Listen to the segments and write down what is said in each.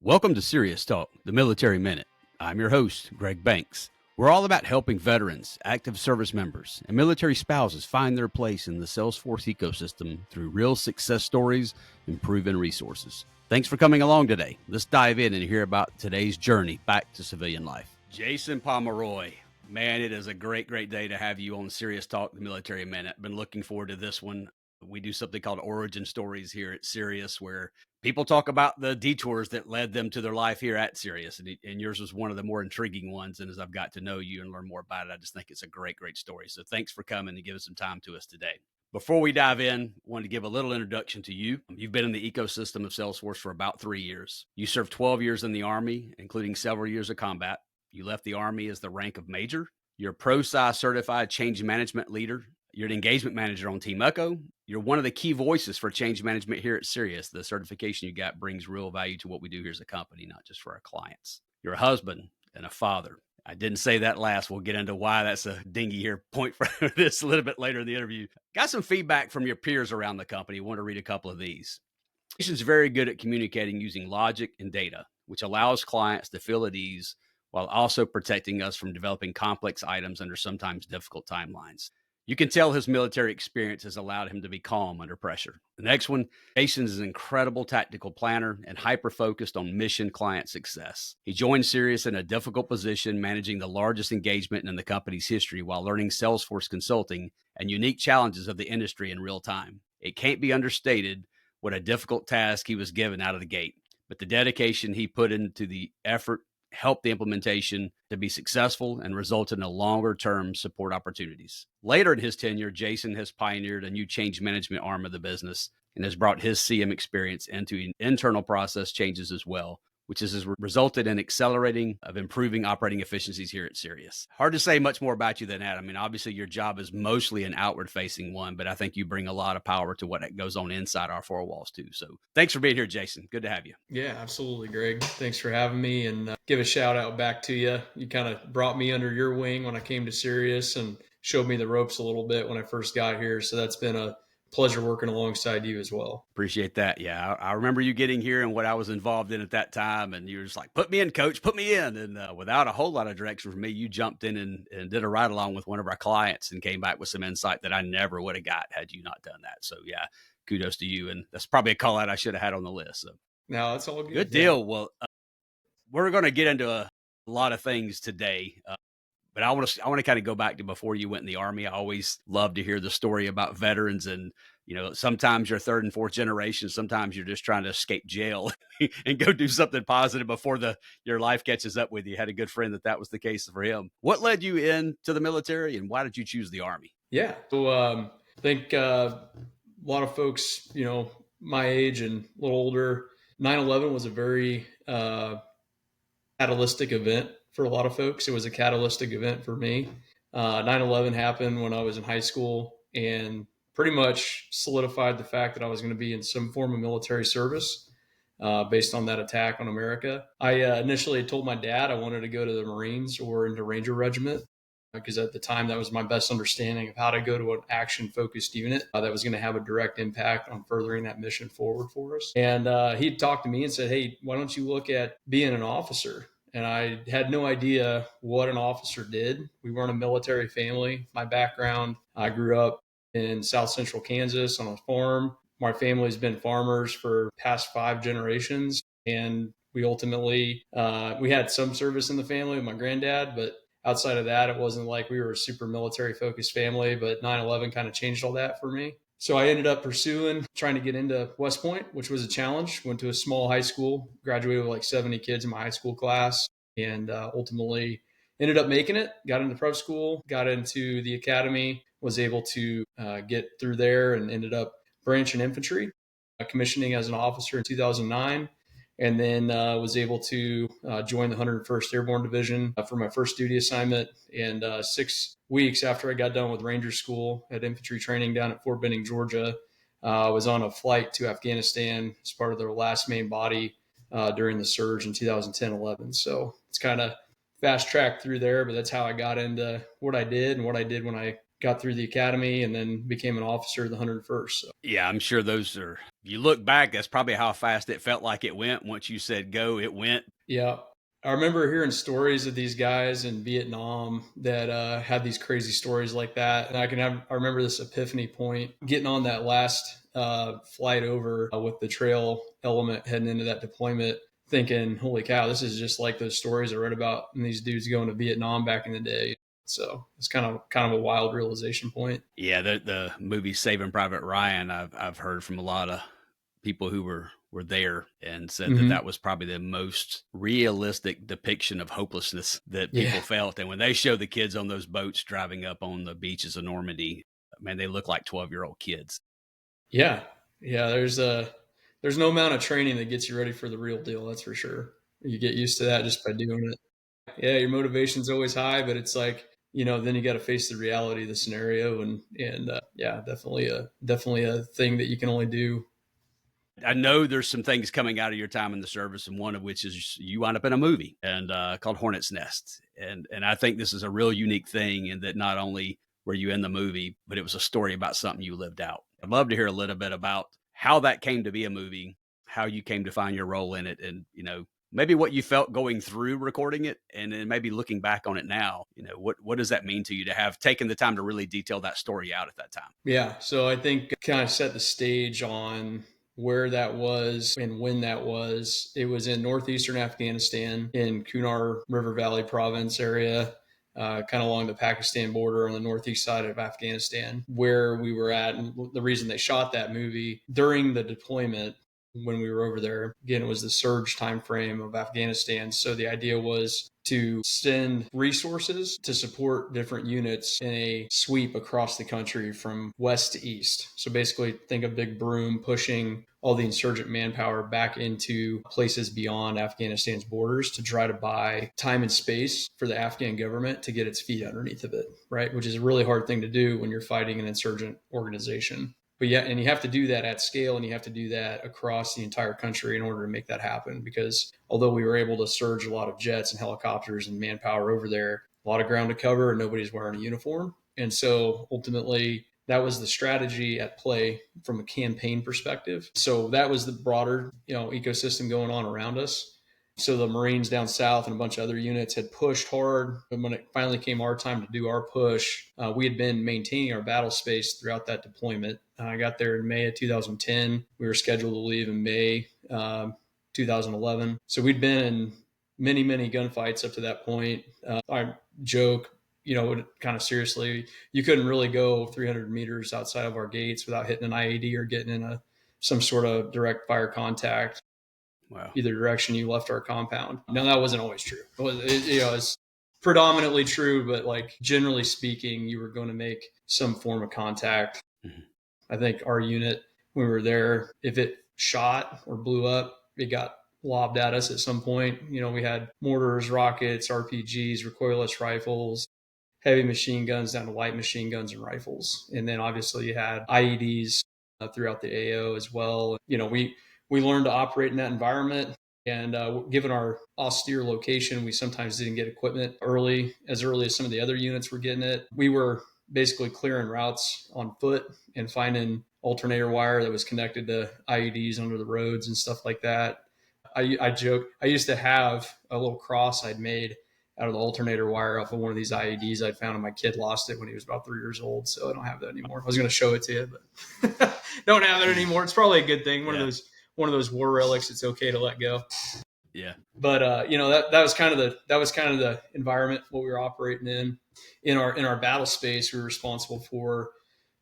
Welcome to Serious Talk, the Military Minute. I'm your host, Greg Banks. We're all about helping veterans, active service members, and military spouses find their place in the Salesforce ecosystem through real success stories and proven resources. Thanks for coming along today. Let's dive in and hear about today's journey back to civilian life. Jason Pomeroy. Man, it is a great day to have you on Serious Talk, the Military Minute. Been looking forward to this one. We do something called Origin Stories here at Sirius, where people talk about the detours that led them to their life here at Sirius. And yours was one of the more intriguing ones. And as I've got to know you and learn more about it, I just think it's a great story. So thanks for coming and giving some time to us today. Before we dive in, I wanted to give a little introduction to you. You've been in the ecosystem of Salesforce for about 3 years. You served 12 years in the Army, including several years of combat. You left the Army as the rank of major. You're a ProSci certified change management leader. You're an engagement manager on Team Echo. You're one of the key voices for change management here at Sirius. The certification you got brings real value to what we do here as a company, not just for our clients. You're a husband and a father. I didn't say that last. We'll get into why that's a dingy here point for this a little bit later in the interview. Got some feedback from your peers around the company. Want to read a couple of these. Jason's very good at communicating using logic and data, which allows clients to feel at ease while also protecting us from developing complex items under sometimes difficult timelines. You can tell his military experience has allowed him to be calm under pressure. The next one, Jason is an incredible tactical planner and hyper-focused on mission client success. He joined Sirius in a difficult position, managing the largest engagement in the company's history while learning Salesforce consulting and unique challenges of the industry in real time. It can't be understated what a difficult task he was given out of the gate, but the dedication he put into the effort helped the implementation to be successful and result in a longer-term support opportunities. Later in his tenure, Jason has pioneered a new change management arm of the business and has brought his CM experience into internal process changes as well, which has resulted in accelerating of improving operating efficiencies here at Sirius. Hard to say much more about you than that. I mean, obviously your job is mostly an outward-facing one, but I think you bring a lot of power to what goes on inside our four walls too. So thanks for being here, Jason. Good to have you. Yeah, absolutely, Greg. Thanks for having me, and give a shout out back to you. You kind of brought me under your wing when I came to Sirius and showed me the ropes a little bit when I first got here. So that's been a pleasure working alongside you as well. Appreciate that. Yeah, I remember you getting here and what I was involved in at that time, and you were just like, "Put me in, coach, put me in." And without a whole lot of direction from me, you jumped in and did a ride along with one of our clients and came back with some insight that I never would have got had you not done that. So yeah, kudos to you. And that's probably a call out I should have had on the list. So no, that's all good. Good deal. Yeah. Well, we're going to get into a lot of things today. But I want to kind of go back to before you went in the Army. I always love to hear the story about veterans, and sometimes you're third and fourth generation. Sometimes you're just trying to escape jail and go do something positive before your life catches up with you. Had a good friend that was the case for him. What led you into the military, and why did you choose the Army? Yeah, so I think a lot of folks, my age and a little older, 9/11 was a very catalytic event for a lot of folks. It was a catalytic event for me. 9/11 happened when I was in high school and pretty much solidified the fact that I was going to be in some form of military service based on that attack on America. I initially told my dad I wanted to go to the Marines or into Ranger Regiment because at the time that was my best understanding of how to go to an action-focused unit that was going to have a direct impact on furthering that mission forward for us. And he'd talked to me and said, "Hey, why don't you look at being an officer?" And I had no idea what an officer did. We weren't a military family. My background, I grew up in South Central Kansas on a farm. My family's been farmers for past 5 generations. And we ultimately, we had some service in the family with my granddad, but outside of that, it wasn't like we were a super military focused family, but 9/11 kind of changed all that for me. So I ended up trying to get into West Point, which was a challenge. Went to a small high school, graduated with like 70 kids in my high school class, and ultimately ended up making it. Got into prep school, got into the academy, was able to get through there and ended up branching infantry, commissioning as an officer in 2009. And then was able to join the 101st Airborne Division for my first duty assignment. And 6 weeks after I got done with Ranger School at infantry training down at Fort Benning, Georgia, I was on a flight to Afghanistan as part of their last main body during the surge in 2010-11. So it's kind of fast tracked through there, but that's how I got into what I did and what I did when I got through the academy, and then became an officer of the 101st. So. Yeah, I'm sure those are, if you look back, that's probably how fast it felt like it went. Once you said go, it went. Yeah. I remember hearing stories of these guys in Vietnam that had these crazy stories like that. And I remember this epiphany point, getting on that last flight over with the trail element heading into that deployment, thinking, holy cow, this is just like those stories I read about and these dudes going to Vietnam back in the day. So it's kind of a wild realization point. Yeah, the movie Saving Private Ryan, I've heard from a lot of people who were there and said that that was probably the most realistic depiction of hopelessness that people felt. And when they show the kids on those boats driving up on the beaches of Normandy, man, they look like 12-year-old kids. Yeah. Yeah. There's no amount of training that gets you ready for the real deal. That's for sure. You get used to that just by doing it. Yeah. Your motivation's always high, but it's like, then you got to face the reality of the scenario and yeah, definitely a thing that you can only do. I know there's some things coming out of your time in the service, and one of which is you wound up in a movie and called Hornet's Nest. And I think this is a real unique thing in that not only were you in the movie, but it was a story about something you lived out. I'd love to hear a little bit about how that came to be a movie, how you came to find your role in it, and, maybe what you felt going through recording it, and then maybe looking back on it now, what does that mean to you to have taken the time to really detail that story out at that time? Yeah. So I think kind of set the stage on where that was and when that was. It was in northeastern Afghanistan in Kunar River Valley province area, kind of along the Pakistan border on the northeast side of Afghanistan, where we were at. And the reason they shot that movie during the deployment when we were over there, again, it was the surge time frame of Afghanistan. So the idea was to send resources to support different units in a sweep across the country from west to east. So basically think of big broom pushing all the insurgent manpower back into places beyond Afghanistan's borders to try to buy time and space for the Afghan government to get its feet underneath of it, right? Which is a really hard thing to do when you're fighting an insurgent organization. But yeah, and you have to do that at scale, and you have to do that across the entire country in order to make that happen. Because although we were able to surge a lot of jets and helicopters and manpower over there, a lot of ground to cover and nobody's wearing a uniform. And so ultimately, that was the strategy at play from a campaign perspective. So that was the broader, ecosystem going on around us. So the Marines down south and a bunch of other units had pushed hard. And when it finally came our time to do our push, we had been maintaining our battle space throughout that deployment. I got there in May of 2010. We were scheduled to leave in May 2011. So we'd been in many, many gunfights up to that point. I joke, kind of seriously, you couldn't really go 300 meters outside of our gates without hitting an IED or getting in some sort of direct fire contact. Wow. Either direction you left our compound. Now that wasn't always true. It's predominantly true, but like generally speaking, you were going to make some form of contact. Mm-hmm. I think our unit, when we were there, if it shot or blew up, it got lobbed at us at some point. We had mortars, rockets, RPGs, recoilless rifles, heavy machine guns down to light machine guns and rifles. And then obviously you had IEDs throughout the AO as well. We learned to operate in that environment. And given our austere location, we sometimes didn't get equipment as early as some of the other units were getting it. We were basically clearing routes on foot and finding alternator wire that was connected to IEDs under the roads and stuff like that. I joke, I used to have a little cross I'd made out of the alternator wire off of one of these IEDs I'd found, and my kid lost it when he was about 3 years old. So I don't have that anymore. I was going to show it to you, but don't have it anymore. It's probably a good thing. One of those war relics. It's okay to let go. Yeah. But that was kind of the environment what we were operating in our battle space. We were responsible for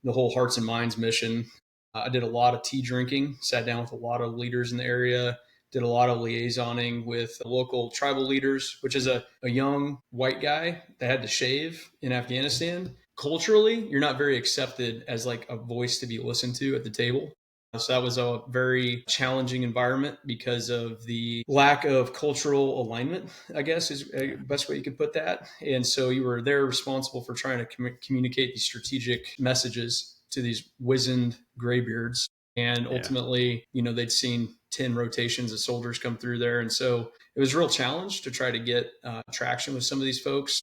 the whole Hearts and Minds mission. I did a lot of tea drinking, sat down with a lot of leaders in the area, did a lot of liaisoning with local tribal leaders, which is a young white guy that had to shave in Afghanistan. Culturally, you're not very accepted as like a voice to be listened to at the table. So that was a very challenging environment because of the lack of cultural alignment, I guess is the best way you could put that. And so you were there responsible for trying to communicate these strategic messages to these wizened graybeards. And ultimately, they'd seen 10 rotations of soldiers come through there. And so it was a real challenge to try to get traction with some of these folks.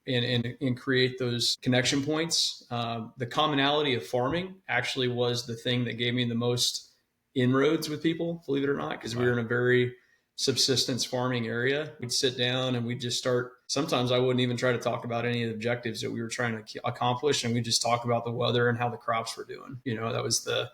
and create those connection points. The commonality of farming actually was the thing that gave me the most inroads with people, believe it or not, because we were in a very subsistence farming area. We'd sit down and we'd just start. Sometimes I wouldn't even try to talk about any of the objectives that we were trying to accomplish, and we'd just talk about the weather and how the crops were doing. That was the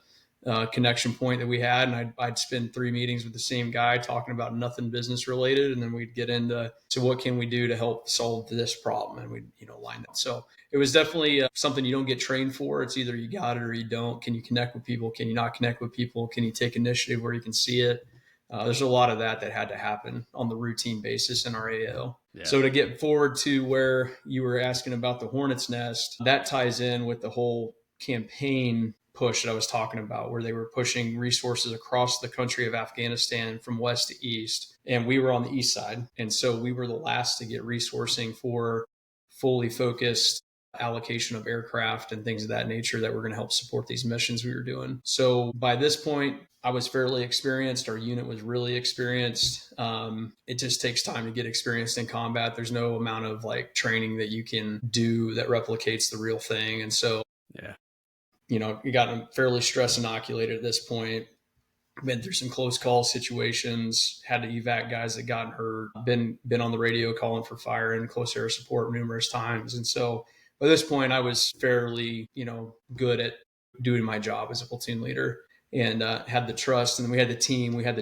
connection point that we had, and I'd spend 3 meetings with the same guy talking about nothing business related, and then we'd get into what can we do to help solve this problem, and we'd line that. So it was definitely something you don't get trained for. It's either you got it or you don't. Can you connect with people? Can you not connect with people? Can you take initiative where you can see it? There's a lot of that had to happen on the routine basis in our AO. Yeah. So to get forward to where you were asking about the Hornet's Nest, that ties in with the whole campaign push that I was talking about, where they were pushing resources across the country of Afghanistan from west to east. And we were on the east side. And so we were the last to get resourcing for fully focused allocation of aircraft and things of that nature that were going to help support these missions we were doing. So by this point, I was fairly experienced. Our unit was really experienced. It just takes time to get experienced in combat. There's no amount of training that you can do that replicates the real thing. And so, you got fairly stress inoculated at this point. Been through some close call situations, had to evac guys that gotten hurt, been on the radio calling for fire and close air support numerous times. And so by this point, I was fairly, good at doing my job as a platoon leader, and had the trust. And we had the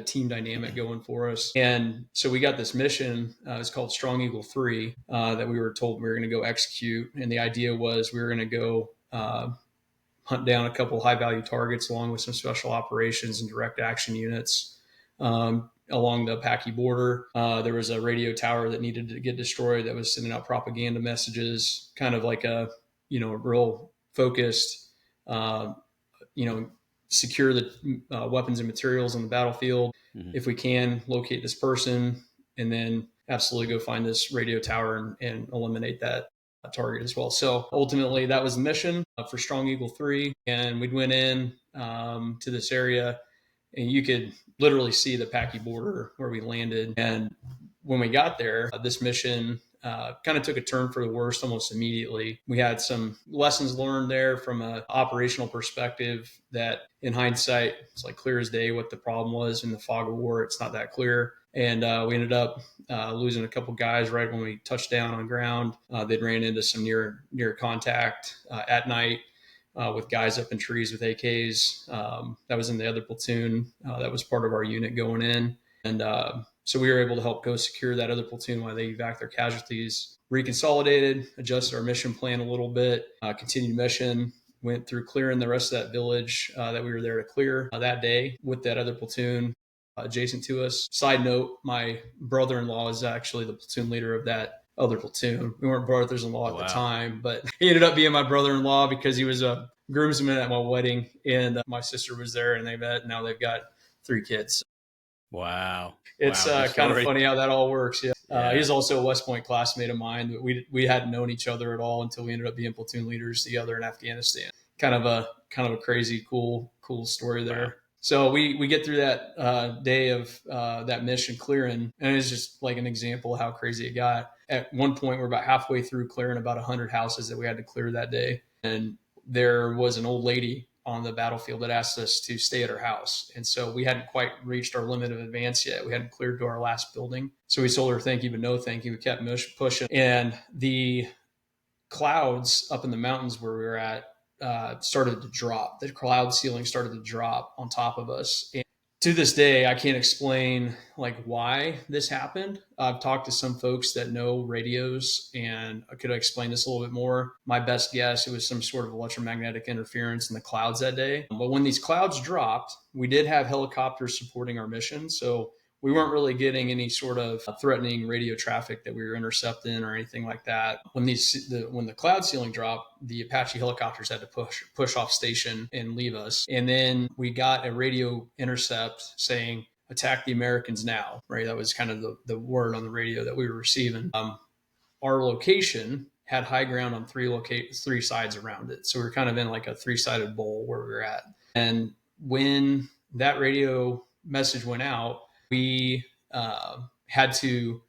team dynamic going for us. And so we got this mission, it's called Strong Eagle 3, that we were told we were going to go execute. And the idea was we were going to go hunt down a couple high value targets along with some special operations and direct action units along the Apache border. There was a radio tower that needed to get destroyed that was sending out propaganda messages, kind of like a, real focused, secure the weapons and materials on the battlefield. Mm-hmm. If we can, locate this person, and then absolutely go find this radio tower and eliminate that target as well. So ultimately, that was the mission for Strong Eagle 3. And we went in to this area, and you could literally see the Apache border where we landed. And when we got there, this mission kind of took a turn for the worst almost immediately. We had some lessons learned there from an operational perspective that in hindsight, it's clear as day what the problem was. In the fog of war, it's not that clear. And we ended up losing a couple guys right when we touched down on ground. They'd ran into some near contact at night with guys up in trees with AKs. That was in the other platoon. That was part of our unit going in. And so we were able to help go secure that other platoon while they evac their casualties. Reconsolidated, adjusted our mission plan a little bit, continued mission, went through clearing the rest of that village that we were there to clear that day with that other platoon adjacent to us. Side note, my brother-in-law is actually the platoon leader of that other platoon. We weren't brothers-in-law at the time, but he ended up being my brother-in-law because he was a groomsman at my wedding, and my sister was there, and they met. Now they've got 3 kids. Wow. It's kind of funny how that all works. Yeah. He's also a West Point classmate of mine, but we hadn't known each other at all until we ended up being platoon leaders together in Afghanistan. Kind of a crazy, cool story there. Wow. So we get through that day of that mission clearing, and it's just like an example of how crazy it got. At one point, we're about halfway through clearing about 100 houses that we had to clear that day. And there was an old lady on the battlefield that asked us to stay at her house. And so we hadn't quite reached our limit of advance yet. We hadn't cleared to our last building. So we told her thank you, but no thank you. We kept pushing. And the clouds up in the mountains where we were at started to drop. The cloud ceiling started to drop on top of us. And to this day, I can't explain why this happened. I've talked to some folks that know radios, and I could explain this a little bit more. My best guess, it was some sort of electromagnetic interference in the clouds that day. But when these clouds dropped, we did have helicopters supporting our mission. So we weren't really getting any sort of threatening radio traffic that we were intercepting or anything like that. When the cloud ceiling dropped, the Apache helicopters had to push off station and leave us. And then we got a radio intercept saying, "Attack the Americans now," right? That was kind of the word on the radio that we were receiving. Our location had high ground on 3 sides around it. So we were kind of in a 3-sided bowl where we were at. And when that radio message went out, we had to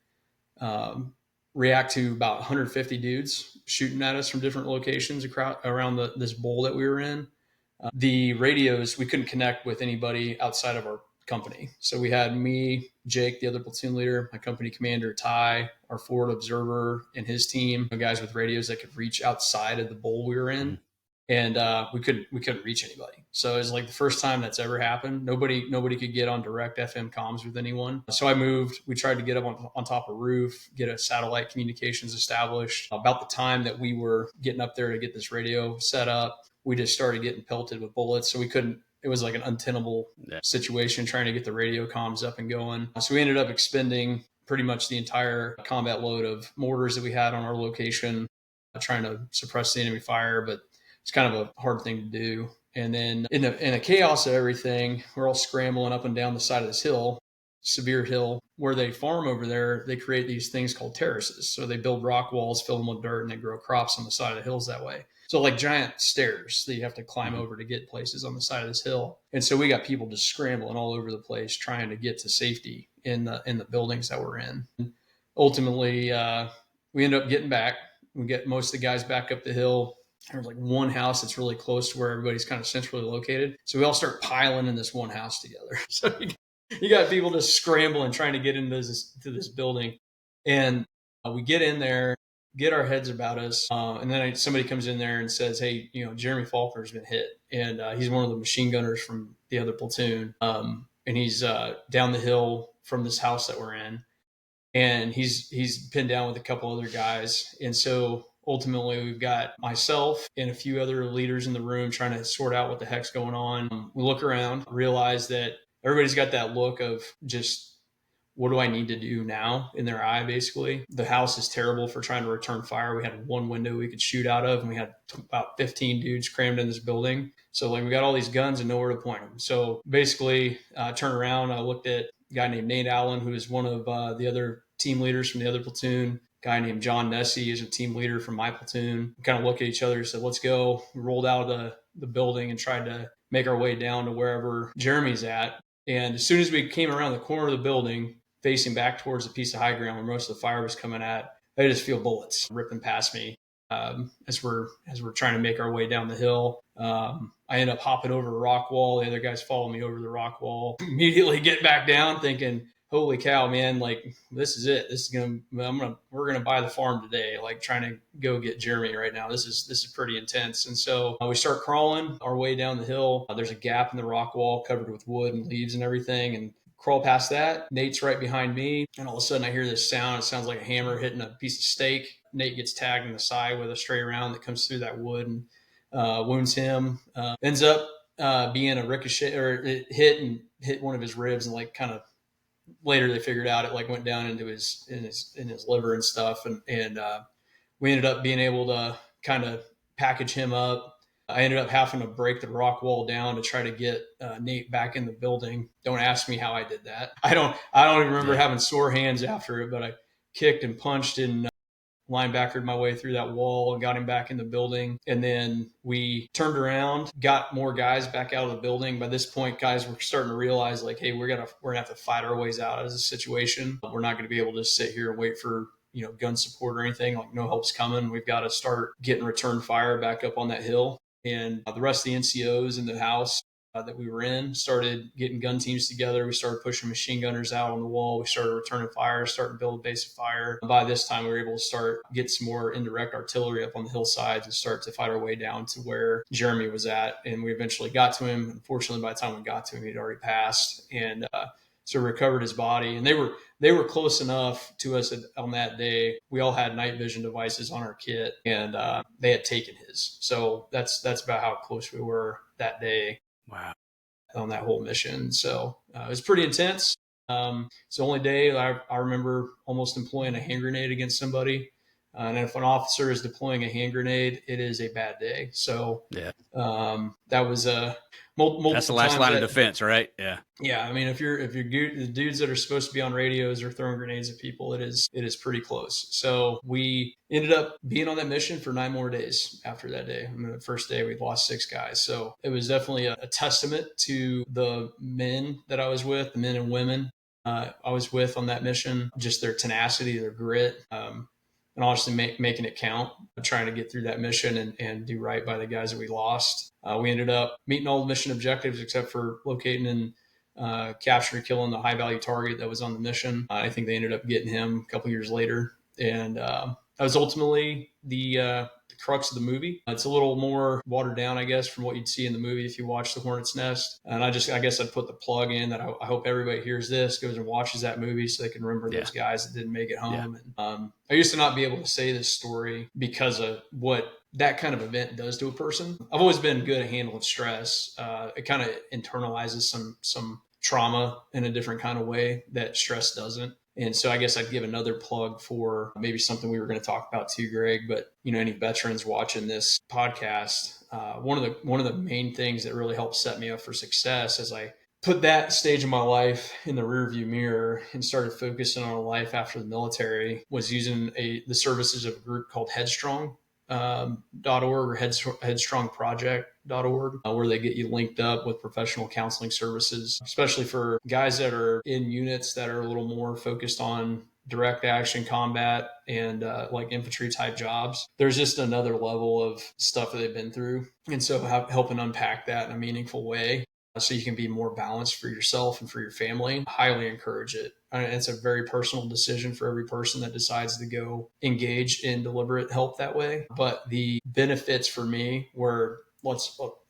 react to about 150 dudes shooting at us from different locations around this bowl that we were in. The radios, we couldn't connect with anybody outside of our company. So we had me, Jake, the other platoon leader, my company commander, Ty, our forward observer and his team, guys with radios that could reach outside of the bowl we were in. And we couldn't reach anybody. So it was like the first time that's ever happened. Nobody could get on direct FM comms with anyone. So I moved. We tried to get up on top of a roof, get a satellite communications established. About the time that we were getting up there to get this radio set up, we just started getting pelted with bullets. So we couldn't. It was like an untenable situation trying to get the radio comms up and going. So we ended up expending pretty much the entire combat load of mortars that we had on our location, trying to suppress the enemy fire, but it's kind of a hard thing to do. And then in the chaos of everything, we're all scrambling up and down the side of this hill, severe hill, where they farm over there. They create these things called terraces. So they build rock walls, fill them with dirt, and they grow crops on the side of the hills that way. So like giant stairs that you have to climb over to get places on the side of this hill. And so we got people just scrambling all over the place trying to get to safety in the buildings that we're in. And ultimately, we end up getting back. We get most of the guys back up the hill. There's like one house that's really close to where everybody's kind of centrally located. So we all start piling in this one house together. So you got people just scrambling, trying to get into this building. And we get in there, get our heads about us. And then somebody comes in there and says, hey, Jeremy Faulkner's been hit. And he's one of the machine gunners from the other platoon. And he's down the hill from this house that we're in. And he's pinned down with a couple other guys. And so ultimately, we've got myself and a few other leaders in the room trying to sort out what the heck's going on. We look around, realize that everybody's got that look of just, what do I need to do now in their eye, basically. The house is terrible for trying to return fire. We had one window we could shoot out of, and we had about 15 dudes crammed in this building. So we got all these guns and nowhere to point them. So basically, I turned around, I looked at a guy named Nate Allen, who is one of the other team leaders from the other platoon. Guy named John Nessie is a team leader from my platoon. We kind of looked at each other and said, let's go. We rolled out of the building and tried to make our way down to wherever Jeremy's at. And as soon as we came around the corner of the building, facing back towards a piece of high ground where most of the fire was coming at, I just feel bullets ripping past me as we're trying to make our way down the hill. I end up hopping over a rock wall. The other guys follow me over the rock wall. Immediately get back down thinking, holy cow, man, like this is it. We're gonna buy the farm today, like trying to go get Jeremy right now. This is pretty intense. And so we start crawling our way down the hill. There's a gap in the rock wall covered with wood and leaves and everything, and crawl past that. Nate's right behind me, and all of a sudden I hear this sound. It sounds like a hammer hitting a piece of steak. Nate gets tagged in the side with a stray round that comes through that wood and wounds him. Ends up being a ricochet, or it hit one of his ribs, and like kind of later they figured out it like went down into his liver and stuff. And we ended up being able to kind of package him up. I ended up having to break the rock wall down to try to get Nate back in the building. Don't ask me how I did that. I don't even remember having sore hands after it, but I kicked and punched and linebackered my way through that wall and got him back in the building. And then we turned around, got more guys back out of the building. By this point, guys were starting to realize like, hey, we're gonna have to fight our ways out of this situation. We're not going to be able to sit here and wait for gun support or anything. Like, no help's coming. We've got to start getting return fire back up on that hill. And the rest of the NCOs in the house that we were in started getting gun teams together. We started pushing machine gunners out on the wall. We started returning fire, starting to build a base of fire. By this time, we were able to start get some more indirect artillery up on the hillsides and start to fight our way down to where Jeremy was at. And we eventually got to him. Unfortunately, by the time we got to him, he'd already passed. And so we recovered his body. And they were close enough to us on that day. We all had night vision devices on our kit, and they had taken his. So that's about how close we were that day. Wow. On that whole mission. So it was pretty intense. It's the only day I remember almost employing a hand grenade against somebody. And if an officer is deploying a hand grenade, it is a bad day. So yeah, that was multiple. That's the last line of defense, right? Yeah. Yeah, I mean, if you're the dudes that are supposed to be on radios or throwing grenades at people, it is pretty close. So we ended up being on that mission for 9 more days after that day. I mean, the first day we lost 6 guys. So it was definitely a testament to the men that I was with, the men and women I was with on that mission, just their tenacity, their grit. and honestly making it count, trying to get through that mission and do right by the guys that we lost. We ended up meeting all the mission objectives except for locating and capturing and killing the high value target that was on the mission. I think they ended up getting him a couple years later. And that was ultimately the crux of the movie. It's a little more watered down, I guess, from what you'd see in the movie if you watch The Hornet's Nest. And I guess I'd put the plug in that I hope everybody hears this, goes and watches that movie so they can remember those guys that didn't make it home. And I used to not be able to say this story because of what that kind of event does to a person. I've always been good at handling stress. It kind of internalizes some trauma in a different kind of way that stress doesn't. And so I guess I'd give another plug for maybe something we were going to talk about too, Greg, but any veterans watching this podcast, one of the main things that really helped set me up for success as I put that stage of my life in the rearview mirror and started focusing on a life after the military was using the services of a group called Headstrong. .org or headstrongproject.org, where they get you linked up with professional counseling services, especially for guys that are in units that are a little more focused on direct action combat and like infantry type jobs. There's just another level of stuff that they've been through. And so helping unpack that in a meaningful way so you can be more balanced for yourself and for your family, I highly encourage it. It's a very personal decision for every person that decides to go engage in deliberate help that way. But the benefits for me were, I'll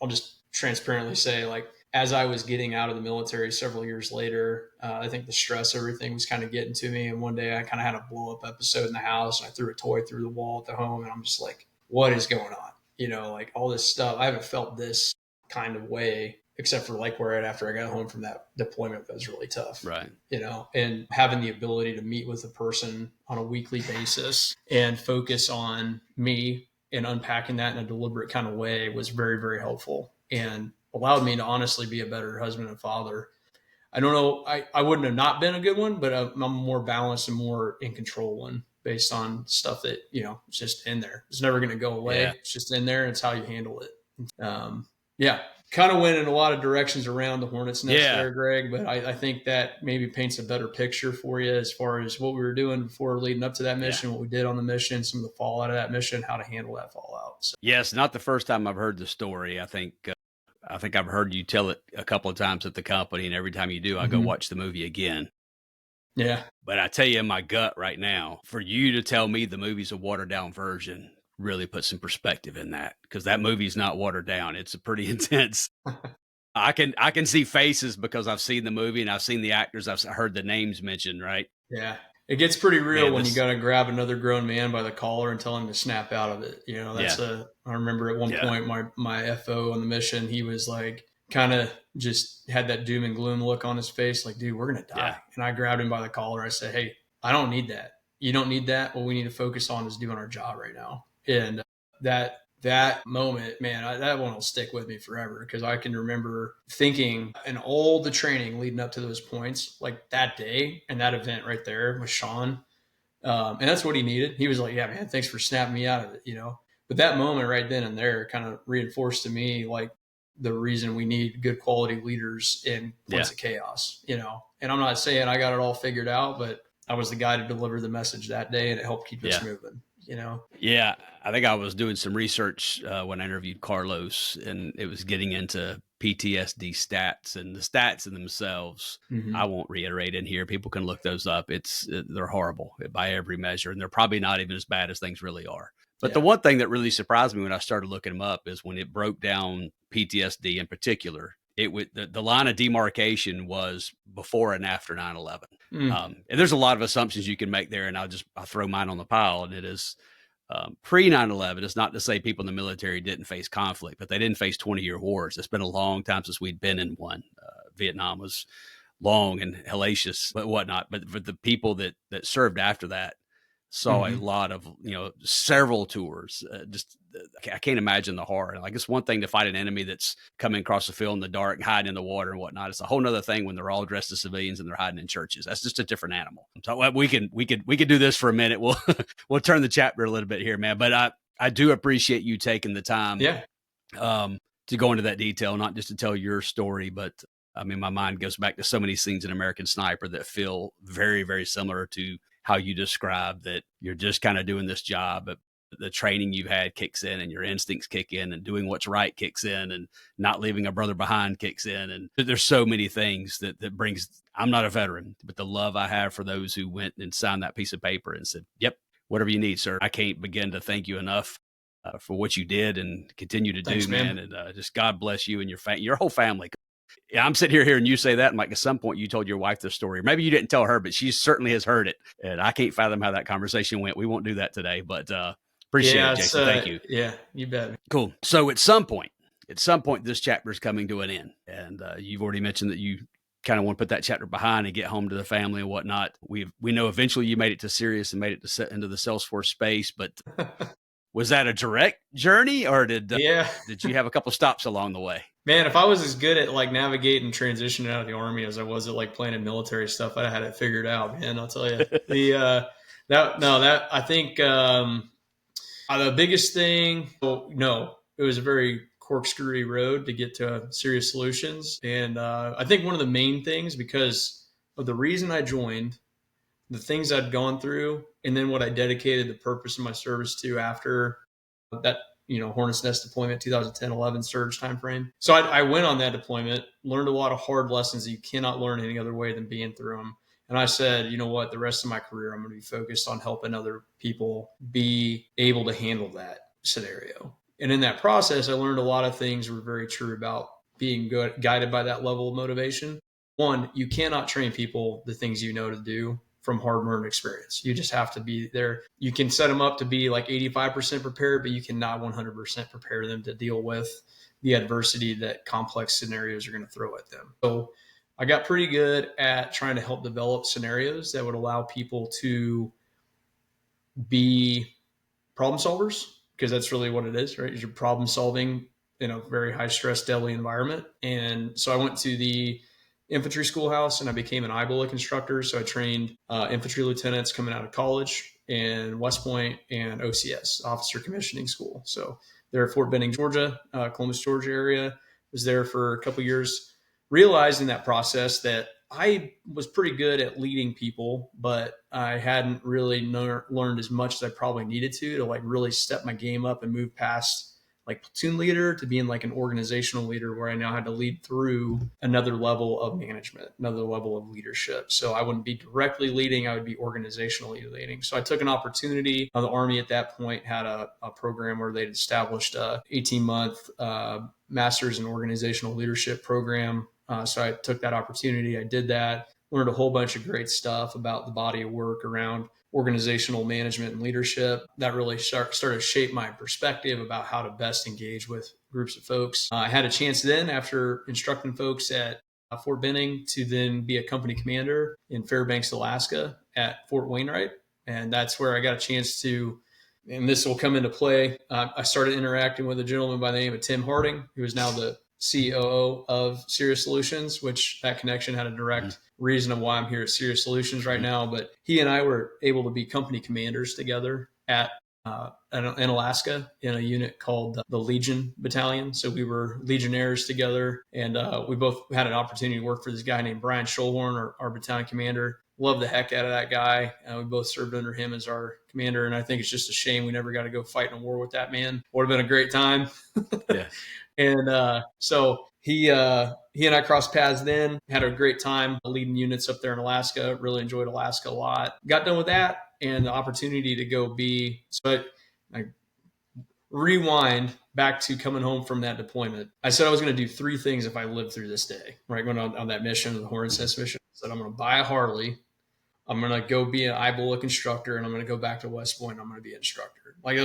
just transparently say, like, as I was getting out of the military several years later, I think the stress, everything was kind of getting to me. And one day I kind of had a blow up episode in the house and I threw a toy through the wall at the home. And I'm just like, what is going on? Like all this stuff. I haven't felt this kind of way except for like where after I got home from that deployment, that was really tough. Right. And having the ability to meet with a person on a weekly basis and focus on me and unpacking that in a deliberate kind of way was very, very helpful and allowed me to honestly be a better husband and father. I don't know. I wouldn't have not been a good one, but I'm a more balanced and more in control one based on stuff that, it's just in there. It's never going to go away. Yeah. It's just in there. It's how you handle it. Kind of went in a lot of directions around the Hornet's Nest there, Greg, but I think that maybe paints a better picture for you as far as what we were doing before leading up to that mission, what we did on the mission, some of the fallout of that mission, how to handle that fallout. So. Yes, not the first time I've heard the story. I think I've heard you tell it a couple of times at the company, and every time you do, I go watch the movie again. Yeah. But I tell you in my gut right now, for you to tell me the movie's a watered down version really put some perspective in that, because that movie's not watered down. It's a pretty intense. I can see faces because I've seen the movie and I've seen the actors. I've heard the names mentioned, right? Yeah. It gets pretty real when you got to grab another grown man by the collar and tell him to snap out of it. I remember at one point my FO on the mission, he was like, kind of just had that doom and gloom look on his face. Like, dude, we're going to die. Yeah. And I grabbed him by the collar. I said, hey, I don't need that. You don't need that. What we need to focus on is doing our job right now. And that moment, man, that one will stick with me forever, because I can remember thinking in all the training leading up to those points, like that day and that event right there with Sean. And that's what he needed. He was like, yeah, man, thanks for snapping me out of it, But that moment right then and there kind of reinforced to me, like, the reason we need good quality leaders in points of chaos, And I'm not saying I got it all figured out, but I was the guy to deliver the message that day, and it helped keep us moving. Yeah. I think I was doing some research when I interviewed Carlos, and it was getting into PTSD stats, and the stats in themselves. I won't reiterate in here. People can look those up. They're horrible by every measure, and they're probably not even as bad as things really are. But the one thing that really surprised me when I started looking them up is when it broke down PTSD in particular, the line of demarcation was before and after 9/11. And there's a lot of assumptions you can make there, and I'll throw mine on the pile. And it is pre 9/11. It's not to say people in the military didn't face conflict, but they didn't face 20-year wars. It's been a long time since we'd been in one. Vietnam was long and hellacious, but whatnot. But for the people that served after that, saw a lot of, several tours. I can't imagine the horror. Like, it's one thing to fight an enemy that's coming across the field in the dark, hiding in the water and whatnot. It's a whole nother thing when they're all dressed as civilians and they're hiding in churches. That's just a different animal. So we could do this for a minute. We'll turn the chapter a little bit here, man. But I do appreciate you taking the time to go into that detail, not just to tell your story, but I mean, my mind goes back to so many scenes in American Sniper that feel very, very similar to how you describe that you're just kind of doing this job, but the training you've had kicks in and your instincts kick in and doing what's right kicks in and not leaving a brother behind kicks in. And there's so many things that brings, I'm not a veteran, but the love I have for those who went and signed that piece of paper and said, yep, whatever you need, sir. I can't begin to thank you enough for what you did and continue to Thanks, do, man. And just God bless you and your whole family. Yeah, I'm sitting here hearing you say that, and like at some point you told your wife this story. Maybe you didn't tell her, but she certainly has heard it. And I can't fathom how that conversation went. We won't do that today, but appreciate it, Jason. Thank you. Yeah, you bet. Cool. So at some point, this chapter is coming to an end. And you've already mentioned that you kind of want to put that chapter behind and get home to the family and whatnot. We know eventually you made it to Sirius and made it to into the Salesforce space, but was that a direct journey, or did you have a couple stops along the way? Man, if I was as good at like navigating transitioning out of the Army as I was at like planning military stuff, I'd have had it figured out, man. I'll tell you. I think the biggest thing, it was a very corkscrewy road to get to Serious Solutions. And I think one of the main things, because of the reason I joined, the things I'd gone through, and then what I dedicated the purpose of my service to after that, Hornet's Nest deployment, 2010-11 surge timeframe. So I went on that deployment, learned a lot of hard lessons that you cannot learn any other way than being through them. And I said, you know what, the rest of my career, I'm going to be focused on helping other people be able to handle that scenario. And in that process, I learned a lot of things were very true about being guided by that level of motivation. One, you cannot train people the things you know to do from hard-earned experience. You just have to be there. You can set them up to be like 85% prepared, but you cannot 100% prepare them to deal with the adversity that complex scenarios are going to throw at them. So I got pretty good at trying to help develop scenarios that would allow people to be problem solvers, because that's really what it is, right? You're problem solving in a very high stress, deadly environment. And so I went to the infantry schoolhouse and I became an IBOLIC instructor. So I trained infantry lieutenants coming out of college in West Point and OCS, Officer Commissioning School. So they're at Fort Benning, Georgia, Columbus, Georgia area. Was there for a couple of years, realized in that process that I was pretty good at leading people, but I hadn't really learned as much as I probably needed to like really step my game up and move past like platoon leader to being like an organizational leader, where I now had to lead through another level of management, another level of leadership. So I wouldn't be directly leading, I would be organizationally leading. So I took an opportunity. The Army at that point had a program where they'd established a 18-month master's in organizational leadership program. So I took that opportunity. I did that, learned a whole bunch of great stuff about the body of work around organizational management and leadership. That really started to shape my perspective about how to best engage with groups of folks. I had a chance then, after instructing folks at Fort Benning, to then be a company commander in Fairbanks, Alaska at Fort Wainwright. And that's where I got a chance to, and this will come into play, I started interacting with a gentleman by the name of Tim Harding, who is now the COO of Sirius Solutions, which that connection had a direct reason of why I'm here at Sirius Solutions right now. But he and I were able to be company commanders together at in Alaska in a unit called the Legion Battalion. So we were Legionnaires together, and we both had an opportunity to work for this guy named Brian Scholhorn, our battalion commander. Love the heck out of that guy. We both served under him as our commander, and I think it's just a shame we never got to go fight in a war with that man. Would have been a great time. Yeah. And so he and I crossed paths then, had a great time leading units up there in Alaska. Really enjoyed Alaska a lot. Got done with that, and the opportunity to go be, so I rewind back to coming home from that deployment. I said I was going to do three things if I lived through this day, right? Going on that mission, the Hornet's Nest mission. I said, I'm going to buy a Harley. I'm going to go be an IBOLIC instructor, and I'm going to go back to West Point. And I'm going to be an instructor. Like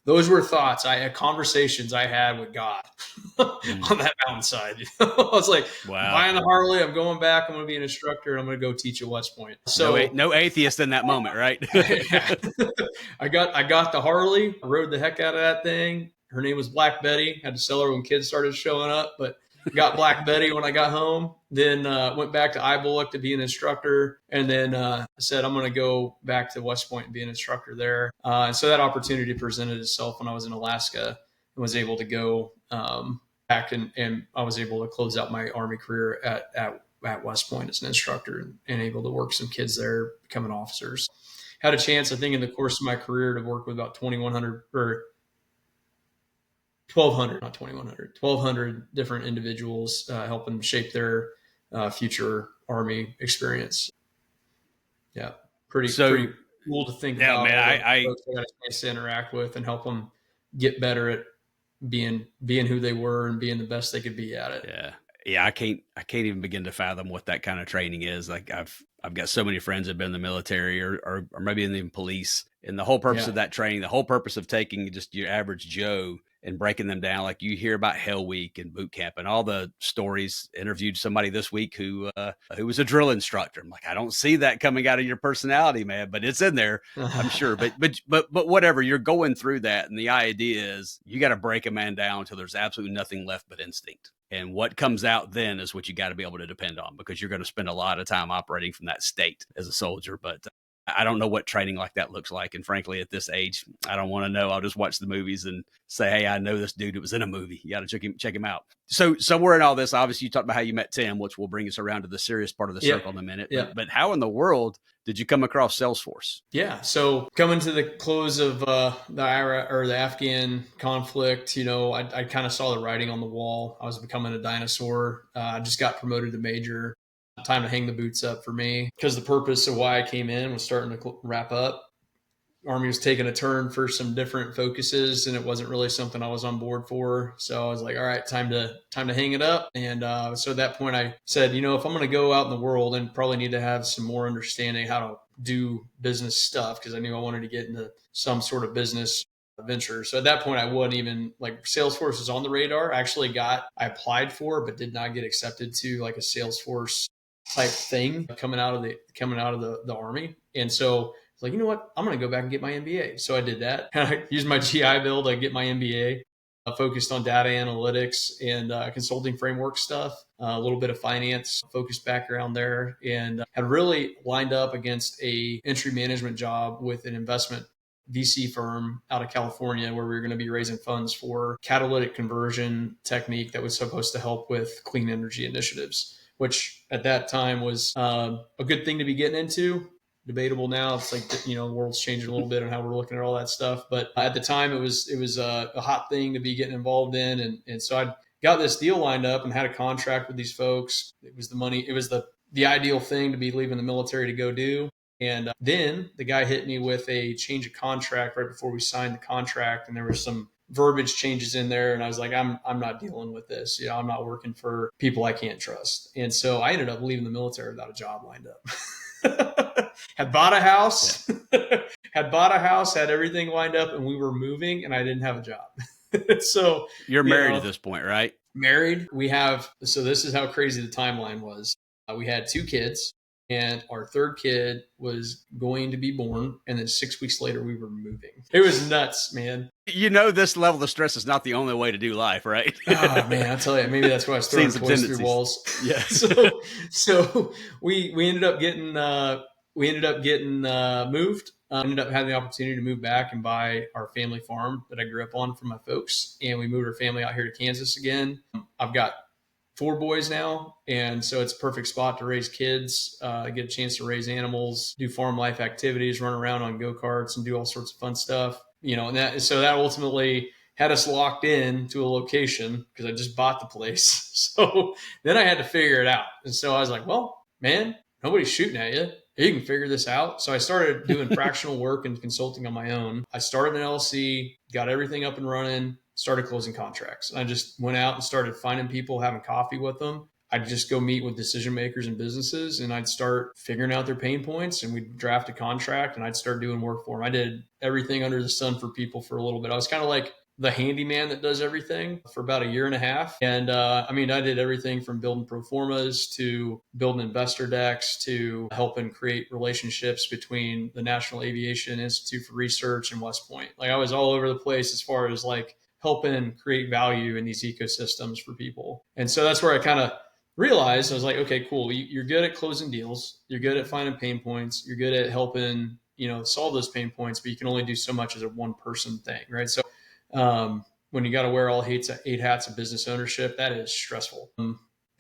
those were thoughts. I had conversations I had with God on that mountainside. I was like, wow. I'm buying the Harley. I'm going back. I'm going to be an instructor, and I'm going to go teach at West Point. So no atheist in that moment, right? Yeah. I got the Harley, rode the heck out of that thing. Her name was Black Betty. Had to sell her when kids started showing up, but got Black Betty when I got home. Then went back to IBOLIC to be an instructor. And then I said, I'm going to go back to West Point and be an instructor there. And so that opportunity presented itself when I was in Alaska and was able to go back and I was able to close out my Army career at at West Point as an instructor and able to work some kids there, becoming officers. Had a chance, I think, in the course of my career to work with about 2,100 or 1,200, not 2,100, 1,200 different individuals, helping shape their future Army experience. Yeah, pretty cool to think about man, all the folks I got a chance to interact with and help them get better at being who they were and being the best they could be at it. Yeah. I can't even begin to fathom what that kind of training is. Like I've got so many friends that have been in the military or maybe in the police, and the whole purpose of that training, the whole purpose of taking just your average Joe and breaking them down. Like you hear about Hell Week and boot camp and all the stories. Interviewed somebody this week who was a drill instructor. I'm like, I don't see that coming out of your personality, man, but it's in there, I'm sure. But whatever, you're going through that. And the idea is you got to break a man down until there's absolutely nothing left but instinct. And what comes out then is what you got to be able to depend on, because you're going to spend a lot of time operating from that state as a soldier. But I don't know what training like that looks like. And frankly, at this age, I don't want to know. I'll just watch the movies and say, hey, I know this dude. It was in a movie. You got to check him out. So somewhere in all this, obviously, you talked about how you met Tim, which will bring us around to the serious part of the circle in a minute. But how in the world did you come across Salesforce? Yeah. So coming to the close of the Iraq or the Afghan conflict, I kind of saw the writing on the wall. I was becoming a dinosaur. I just got promoted to major. Time to hang the boots up for me, because the purpose of why I came in was starting to wrap up. Army was taking a turn for some different focuses, and it wasn't really something I was on board for. So I was like, all right, time to hang it up. And so at that point I said, if I'm going to go out in the world, and probably need to have some more understanding how to do business stuff, because I knew I wanted to get into some sort of business venture. So at that point I wasn't even like, Salesforce was on the radar. I applied for, but did not get accepted to like a Salesforce type thing coming out of the Army. And so it's like, you know what, I'm going to go back and get my MBA. So I did that. I used my GI Bill to get my MBA, focused on data analytics and consulting framework stuff, a little bit of finance focused background there, and had really lined up against a entry management job with an investment VC firm out of California, where we were going to be raising funds for catalytic conversion technique that was supposed to help with clean energy initiatives, which at that time was a good thing to be getting into. Debatable now. It's like, the world's changing a little bit on how we're looking at all that stuff. But at the time, it was a hot thing to be getting involved in. And so I got this deal lined up and had a contract with these folks. It was the money. It was the ideal thing to be leaving the military to go do. And then the guy hit me with a change of contract right before we signed the contract. And there were some verbiage changes in there. And I was like, I'm not dealing with this. I'm not working for people I can't trust. And so I ended up leaving the military without a job lined up. Had bought a house, had everything lined up, and we were moving, and I didn't have a job. So you're married at this point, right? Married. So this is how crazy the timeline was. We had 2 kids, and our 3rd kid was going to be born. And then 6 weeks later, we were moving. It was nuts, man. This level of stress is not the only way to do life, right? Oh man, I'll tell you, maybe that's why I was throwing toys through walls. Yeah. So we ended up getting moved. Ended up having the opportunity to move back and buy our family farm that I grew up on from my folks. And we moved our family out here to Kansas again. I've got 4 boys now. And so it's a perfect spot to raise kids, get a chance to raise animals, do farm life activities, run around on go-karts and do all sorts of fun stuff. And that ultimately had us locked in to a location, because I just bought the place. So then I had to figure it out. And so I was like, well, man, nobody's shooting at you. You can figure this out. So I started doing fractional work and consulting on my own. I started an LLC, got everything up and running, started closing contracts. I just went out and started finding people, having coffee with them. I'd just go meet with decision makers and businesses, and I'd start figuring out their pain points, and we'd draft a contract, and I'd start doing work for them. I did everything under the sun for people for a little bit. I was kind of like the handyman that does everything for about a year and a half. And I did everything from building pro formas to building investor decks to helping create relationships between the National Aviation Institute for Research and West Point. Like, I was all over the place as far as like helping create value in these ecosystems for people. And so that's where I kind of realized, I was like, okay, cool. You're good at closing deals. You're good at finding pain points. You're good at helping, solve those pain points, but you can only do so much as a one person thing, right? So when you got to wear all 8 hats of business ownership, that is stressful.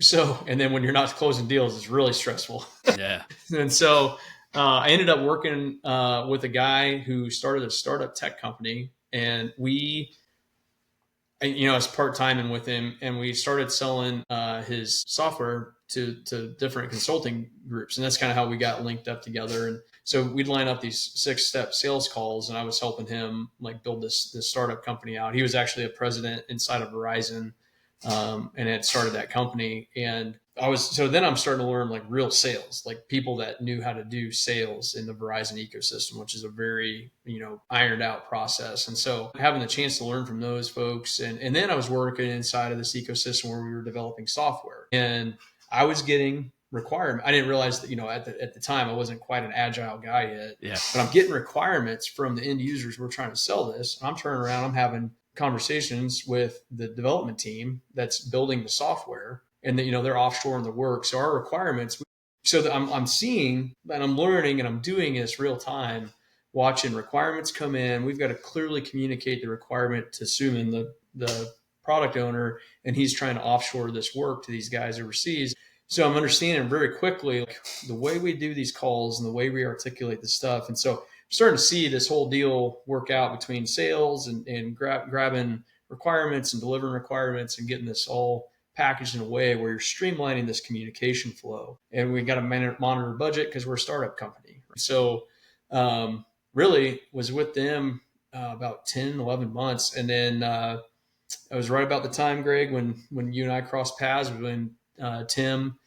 So, and then when you're not closing deals, it's really stressful. Yeah. And so I ended up working with a guy who started a startup tech company, and I was part-timing with him, and we started selling his software to different consulting groups. And that's kind of how we got linked up together. And so we'd line up these 6-step sales calls, and I was helping him like build this startup company out. He was actually a president inside of Verizon, and had started that company. And then I'm starting to learn like real sales, like people that knew how to do sales in the Verizon ecosystem, which is a very, ironed out process. And so having the chance to learn from those folks. And then I was working inside of this ecosystem where we were developing software, and I was getting requirement. I didn't realize that, at the time I wasn't quite an agile guy yet, Yeah. but I'm getting requirements from the end users. We're trying to sell this. And I'm turning around, I'm having conversations with the development team that's building the software, and that they're offshore in the work. So our requirements, so that I'm seeing and I'm learning and I'm doing this real time, watching requirements come in. We've got to clearly communicate the requirement to Suman, the product owner, and he's trying to offshore this work to these guys overseas. So I'm understanding very quickly like the way we do these calls and the way we articulate the stuff. And so I'm starting to see this whole deal work out between sales and grabbing requirements and delivering requirements and getting this all packaged in a way where you're streamlining this communication flow. And we got to monitor budget because we're a startup company. So really was with them about 10, 11 months. And then I was right about the time, Greg, when you and I crossed paths, when Tim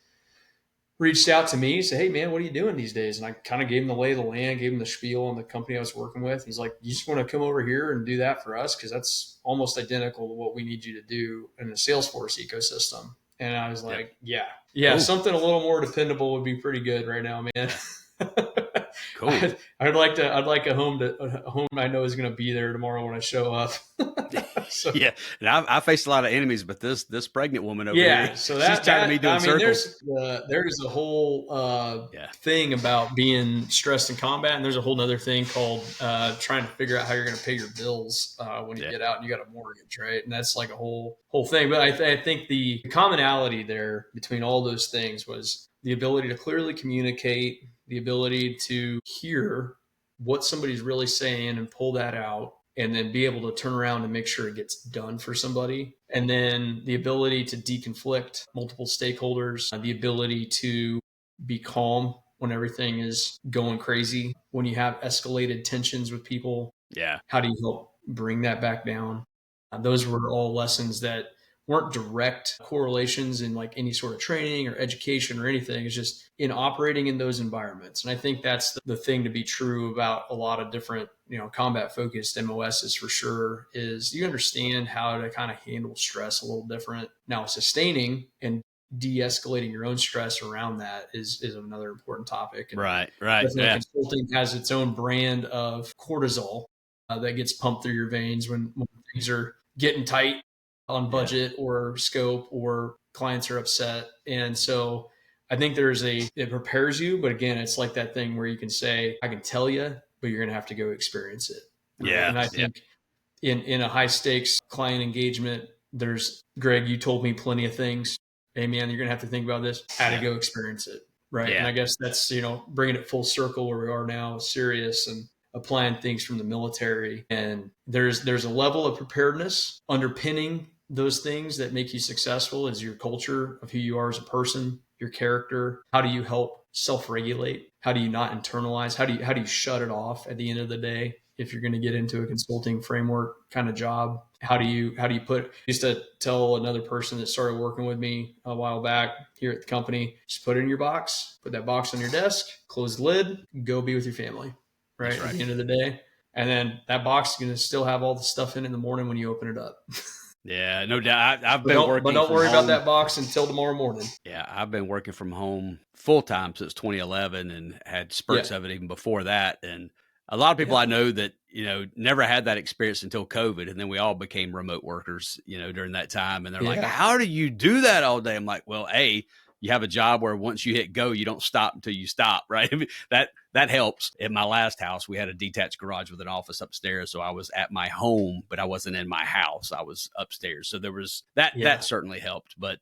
reached out to me, said, "Hey man, what are you doing these days?" And I kind of gave him the lay of the land, gave him the spiel on the company I was working with. He's like, "You just want to come over here and do that for us? Because that's almost identical to what we need you to do in the Salesforce ecosystem." And I was like, yeah, Cool. Something a little more dependable would be pretty good right now, man. Cool. I'd like a home I know is going to be there tomorrow when I show up. So, yeah, and I faced a lot of enemies, but this pregnant woman over here, so she's tired of me doing circles. There's a whole thing about being stressed in combat, and there's a whole other thing called trying to figure out how you're going to pay your bills when you get out and you got a mortgage, right? And that's like a whole thing. But I think the commonality there between all those things was the ability to clearly communicate, the ability to hear what somebody's really saying and pull that out, and then be able to turn around and make sure it gets done for somebody. And then the ability to deconflict multiple stakeholders, the ability to be calm when everything is going crazy, when you have escalated tensions with people. Yeah. How do you help bring that back down? Those were all lessons that weren't direct correlations in like any sort of training or education or anything. It's just in operating in those environments. And I think that's the thing to be true about a lot of different, combat focused MOSs for sure, is you understand how to kind of handle stress a little different. Now, sustaining and de-escalating your own stress around that is another important topic. And right. Yeah. Consulting has its own brand of cortisol that gets pumped through your veins when things are getting tight on budget or scope, or clients are upset. And so I think it prepares you, but again, it's like that thing where you can say, I can tell you, but you're going to have to go experience it. Right? Yeah. And I think in a high stakes client engagement, Greg, you told me plenty of things. Hey man, you're going to have to think about this, how to go experience it. Right. Yeah. And I guess that's, bringing it full circle where we are now, serious, and applying things from the military. And there's a level of preparedness underpinning those things that make you successful is your culture of who you are as a person, your character. How do you help self-regulate? How do you not internalize? How do you shut it off at the end of the day? If you're going to get into a consulting framework kind of job, how do you used to tell another person that started working with me a while back here at the company, just put it in your box, put that box on your desk, close the lid, go be with your family, right? At the end of the day. And then that box is going to still have all the stuff in the morning when you open it up. Yeah, no doubt. I've been working. But don't worry about that box until tomorrow morning. Yeah, I've been working from home full time since 2011, and had spurts of it even before that. And a lot of people I know that never had that experience until COVID, and then we all became remote workers, during that time. And they're like, "How do you do that all day?" I'm like, "Well, you have a job where once you hit go, you don't stop until you stop, right?" I mean, that helps. In my last house, we had a detached garage with an office upstairs. So I was at my home, but I wasn't in my house. I was upstairs. So there was that certainly helped. But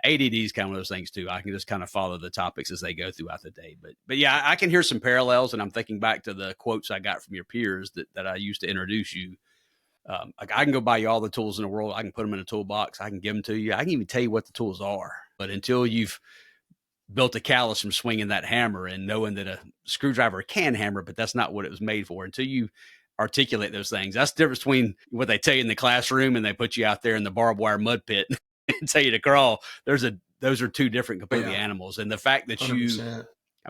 ADD is kind of one of those things too. I can just kind of follow the topics as they go throughout the day. But yeah, I can hear some parallels, and I'm thinking back to the quotes I got from your peers that I used to introduce you. Like I can go buy you all the tools in the world. I can put them in a toolbox. I can give them to you. I can even tell you what the tools are. But until you've built a callus from swinging that hammer and knowing that a screwdriver can hammer, but that's not what it was made for, until you articulate those things. That's the difference between what they tell you in the classroom and they put you out there in the barbed wire mud pit and tell you to crawl. Those are two different completely animals. And the fact that 100%.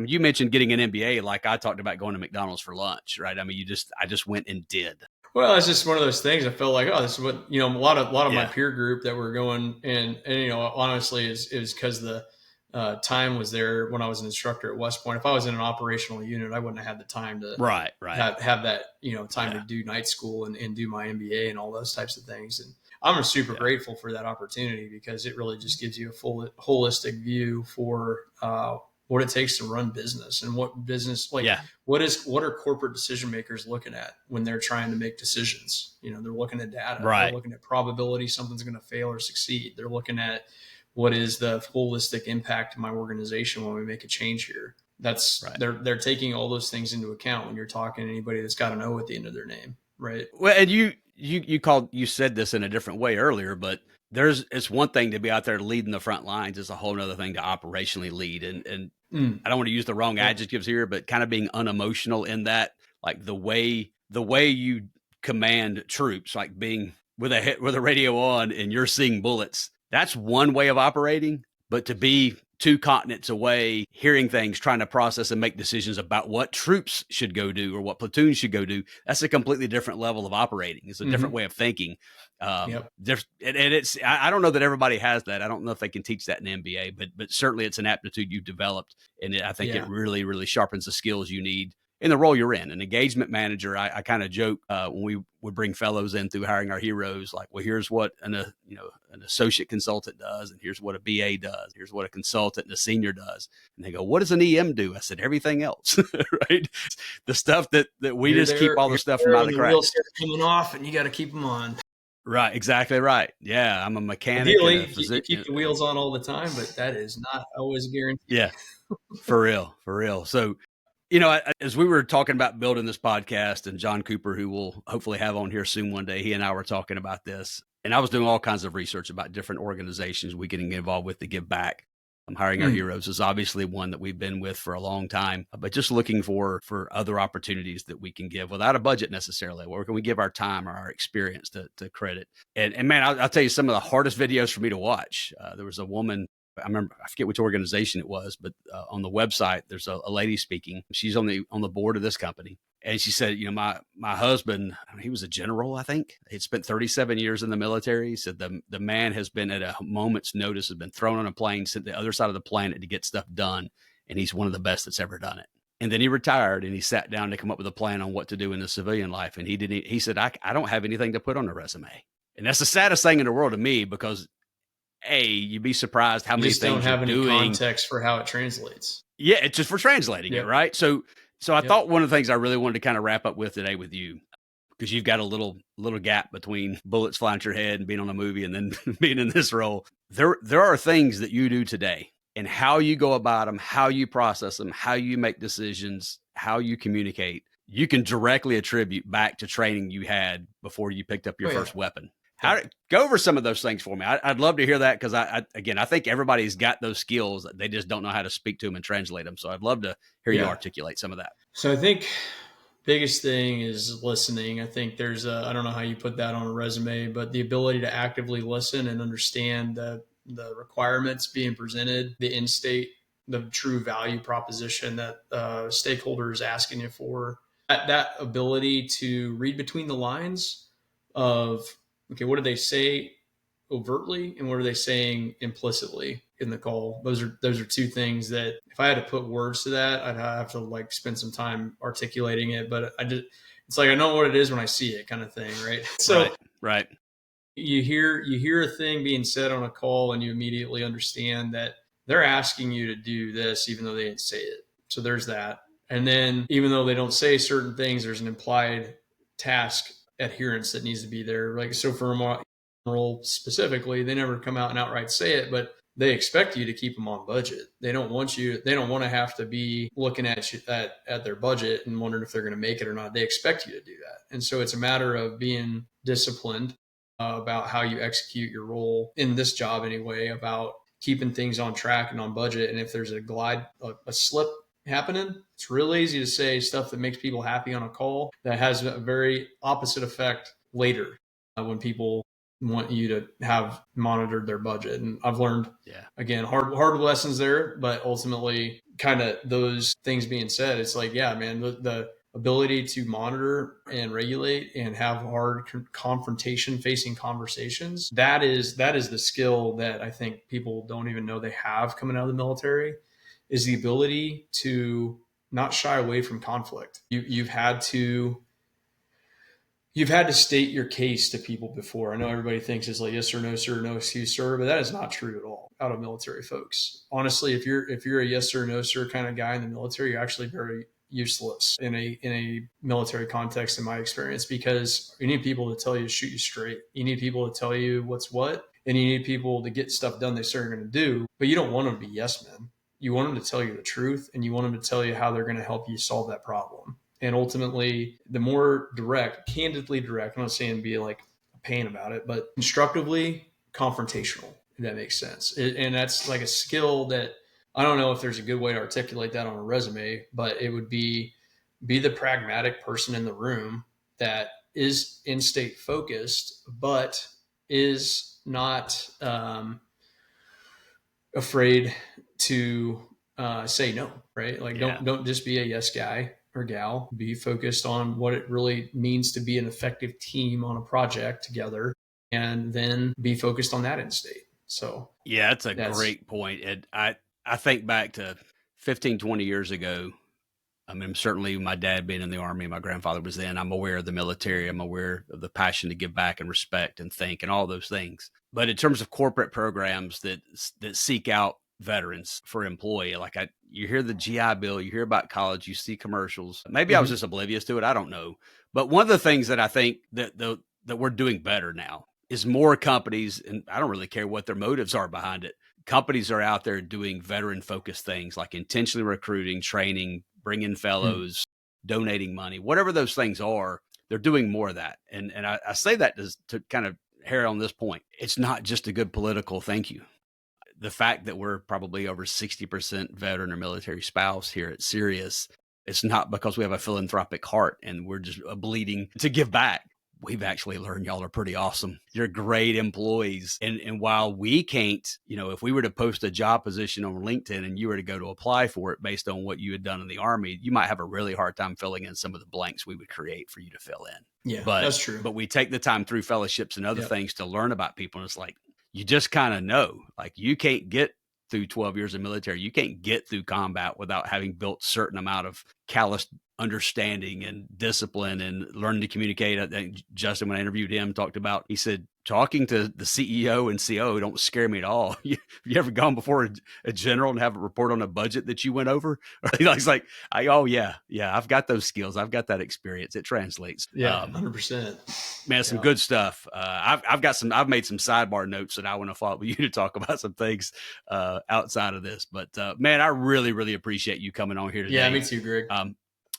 you mentioned getting an MBA, like I talked about going to McDonald's for lunch, right? I mean, I just went and did. Well, it's just one of those things. I felt like, oh, this is what, a lot of my peer group that were going, and honestly, is because the time was there when I was an instructor at West Point. If I was in an operational unit, I wouldn't have had the time to have that, time to do night school and do my MBA and all those types of things. And I'm super grateful for that opportunity, because it really just gives you a full holistic view for what it takes to run business, and what business, what are corporate decision makers looking at when they're trying to make decisions? They're looking at data, they're looking at probability something's going to fail or succeed. They're looking at what is the holistic impact to my organization when we make a change here. That's they're taking all those things into account when you're talking to anybody that's got an O at the end of their name, right? Well, and you said this in a different way earlier, but it's one thing to be out there leading the front lines. It's a whole other thing to operationally lead. And I don't want to use the wrong adjectives here, but kind of being unemotional in that, like the way you command troops, like being with a radio on and you're seeing bullets. That's one way of operating, but to be 2 continents away, hearing things, trying to process and make decisions about what troops should go do or what platoons should go do, that's a completely different level of operating. It's a different way of thinking. And I don't know that everybody has that. I don't know if they can teach that in MBA, but certainly it's an aptitude you've developed. And I think it really, really sharpens the skills you need in the role you're in. An engagement manager, I kind of joke when we would bring fellows in through hiring our heroes, like, well, here's what an associate consultant does, and here's what a BA does, here's what a consultant and a senior does. And they go, what does an EM do? I said, everything else, right? The stuff that we just keep all the stuff from out of the cracks. Wheels start coming off and you got to keep them on. Right, exactly right. Yeah, I'm a mechanic. Ideally, you keep the wheels on all the time, but that is not always guaranteed. Yeah, for real. So, as we were talking about building this podcast, and John Cooper, who we'll hopefully have on here soon one day, he and I were talking about this, and I was doing all kinds of research about different organizations we can get involved with to give back. Hiring Our Heroes is obviously one that we've been with for a long time, but just looking for other opportunities that we can give without a budget necessarily. Where can we give our time or our experience to credit? And man, I'll tell you some of the hardest videos for me to watch. There was a woman, I remember, I forget which organization it was, but on the website, there's a lady speaking. She's on the board of this company. And she said, my husband, he was a general, I think. He'd spent 37 years in the military. He said the man has been at a moment's notice, has been thrown on a plane, sent to the other side of the planet to get stuff done. And he's one of the best that's ever done it. And then he retired and he sat down to come up with a plan on what to do in the civilian life. And he said, I don't have anything to put on a resume. And that's the saddest thing in the world to me, because you'd be surprised how many things don't have any doing. Context for how it translates. Yeah, it's just for translating it, right? So I thought one of the things I really wanted to kind of wrap up with today with you, because you've got a little gap between bullets flying at your head and being on a movie and then being in this role. There are things that you do today, and how you go about them, how you process them, how you make decisions, how you communicate, you can directly attribute back to training you had before you picked up your first weapon. Go over some of those things for me. I'd love to hear that, because I think everybody's got those skills. They just don't know how to speak to them and translate them. So I'd love to hear you articulate some of that. So I think biggest thing is listening. I think there's I don't know how you put that on a resume, but the ability to actively listen and understand the requirements being presented, the end state, the true value proposition that stakeholder is asking you for. That ability to read between the lines of, okay, what do they say overtly and what are they saying implicitly in the call? Those are two things that if I had to put words to that, I'd have to spend some time articulating it. But it's like I know what it is when I see it, kind of thing, right? So right. You hear a thing being said on a call and you immediately understand that they're asking you to do this even though they didn't say it. So there's that. And then even though they don't say certain things, there's an implied task adherence that needs to be there. So for a role specifically, they never come out and outright say it, but they expect you to keep them on budget. They don't want to have to be looking at you, at their budget and wondering if they're going to make it or not. They expect you to do that. And so it's a matter of being disciplined about how you execute your role in this job anyway, about keeping things on track and on budget. And if there's a slip happening, it's real easy to say stuff that makes people happy on a call that has a very opposite effect later when people want you to have monitored their budget. And I've learned, again, hard lessons there, but ultimately kind of those things being said, it's like, yeah, man, the ability to monitor and regulate and have hard confrontation facing conversations, that is the skill that I think people don't even know they have coming out of the military, is the ability to not shy away from conflict. You've had to state your case to people before. I know everybody thinks it's like, yes sir, no sir, no excuse sir, but that is not true at all out of military folks. Honestly, if you're a yes sir, no sir kind of guy in the military, you're actually very useless in a military context, in my experience, because you need people to tell you to shoot you straight. You need people to tell you what's what, and you need people to get stuff done they say they're going to do, but you don't want them to be yes men. You want them to tell you the truth, and you want them to tell you how they're going to help you solve that problem. And ultimately, the more direct, candidly direct, I'm not saying be like a pain about it, but constructively confrontational, if that makes sense. And that's like a skill that I don't know if there's a good way to articulate that on a resume, but it would be the pragmatic person in the room that is in-state focused, but is not afraid to say no, right? Like don't just be a yes guy or gal. Be focused on what it really means to be an effective team on a project together, and then be focused on that end state. So yeah, that's a great point. And I think back to 15, 20 years ago. I mean, certainly my dad being in the Army, my grandfather was then. I'm aware of the military. I'm aware of the passion to give back and respect and think and all those things. But in terms of corporate programs that seek out veterans for employee, like you hear the GI Bill, you hear about college, you see commercials. Maybe I was just oblivious to it. I don't know. But one of the things that I think that we're doing better now is more companies, and I don't really care what their motives are behind it. Companies are out there doing veteran focused things like intentionally recruiting, training, bringing fellows, donating money, whatever those things are. They're doing more of that. And I say that to kind of hair on this point. It's not just a good political thank you. The fact that we're probably over 60% veteran or military spouse here at Sirius, it's not because we have a philanthropic heart and we're just bleeding to give back. We've actually learned y'all are pretty awesome. You're great employees. And while we can't, if we were to post a job position on LinkedIn and you were to go to apply for it based on what you had done in the Army, you might have a really hard time filling in some of the blanks we would create for you to fill in. Yeah, that's true. But we take the time through fellowships and other things to learn about people. And it's like, you just kind of know, like you can't get through 12 years of military. You can't get through combat without having built certain amount of callous understanding and discipline and learning to communicate. I think Justin, when I interviewed him, talked about, he said, talking to the CEO and COO don't scare me at all. You ever gone before a general and have a report on a budget that you went over? He's like, I've got those skills. I've got that experience. It translates. Yeah, 100%. Man, some good stuff. I've made some sidebar notes that I want to follow up with you to talk about some things outside of this. But man, I really, really appreciate you coming on here today. Yeah, me too, Greg.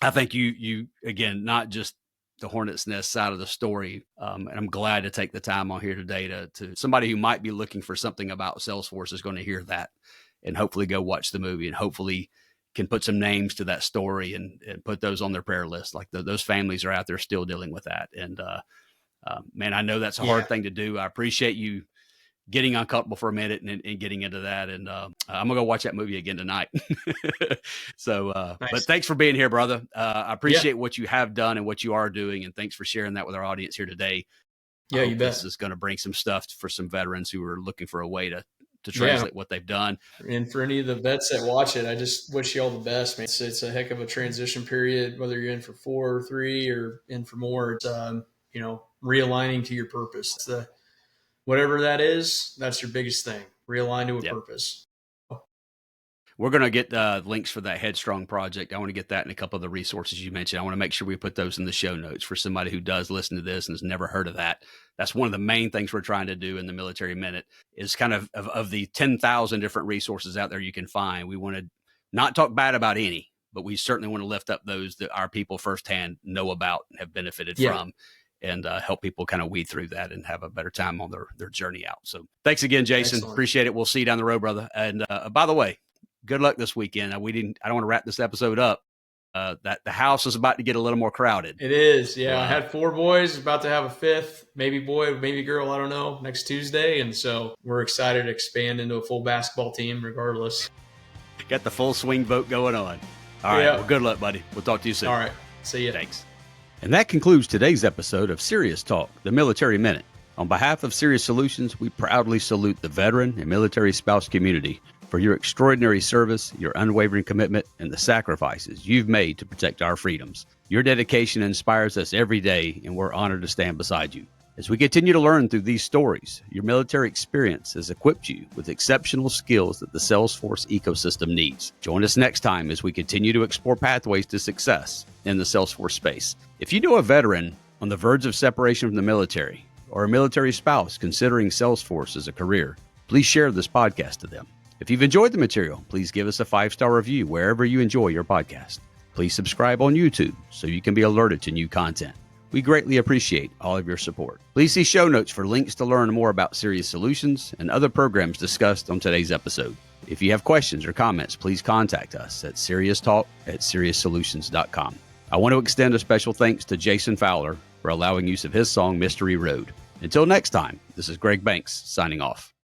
I think you again, not just the Hornet's Nest side of the story. And I'm glad to take the time on here today to somebody who might be looking for something about Salesforce is going to hear that and hopefully go watch the movie and hopefully can put some names to that story and put those on their prayer list. Like those families are out there still dealing with that. And man, I know that's a hard thing to do. I appreciate you getting uncomfortable for a minute and getting into that. And I'm gonna go watch that movie again tonight. So, nice. But thanks for being here, brother. I appreciate what you have done and what you are doing. And thanks for sharing that with our audience here today. Yeah, you bet. This is going to bring some stuff for some veterans who are looking for a way to translate what they've done. And for any of the vets that watch it, I just wish you all the best, man. It's a heck of a transition period, whether you're in for 4 or 3 or in for more. It's, realigning to your purpose. It's whatever that is, that's your biggest thing. Realign to a purpose. We're going to get links for that Headstrong project. I want to get that and a couple of the resources you mentioned. I want to make sure we put those in the show notes for somebody who does listen to this and has never heard of that. That's one of the main things we're trying to do in the Military Minute is kind of the 10,000 different resources out there you can find. We want to not talk bad about any, but we certainly want to lift up those that our people firsthand know about and have benefited from, and help people kind of weed through that and have a better time on their journey out. So thanks again, Jason. Excellent. Appreciate it. We'll see you down the road, brother. And by the way, good luck this weekend. I don't want to wrap this episode up. That the house is about to get a little more crowded. It is. Yeah. Wow. I had 4 boys, about to have a 5th, maybe boy, maybe girl, I don't know, next Tuesday. And so we're excited to expand into a full basketball team regardless. Got the full swing boat going on. All right. Well, good luck, buddy. We'll talk to you soon. All right. See you. Thanks. And that concludes today's episode of Serious Talk, the Military Minute. On behalf of Serious Solutions, we proudly salute the veteran and military spouse community for your extraordinary service, your unwavering commitment, and the sacrifices you've made to protect our freedoms. Your dedication inspires us every day, and we're honored to stand beside you. As we continue to learn through these stories, your military experience has equipped you with exceptional skills that the Salesforce ecosystem needs. Join us next time as we continue to explore pathways to success in the Salesforce space. If you know a veteran on the verge of separation from the military, or a military spouse considering Salesforce as a career, please share this podcast to them. If you've enjoyed the material, please give us a 5-star review wherever you enjoy your podcast. Please subscribe on YouTube so you can be alerted to new content. We greatly appreciate all of your support. Please see show notes for links to learn more about Serious Solutions and other programs discussed on today's episode. If you have questions or comments, please contact us at serioustalk@serioussolutions.com. I want to extend a special thanks to Jason Fowler for allowing use of his song Mystery Road. Until next time, this is Greg Banks signing off.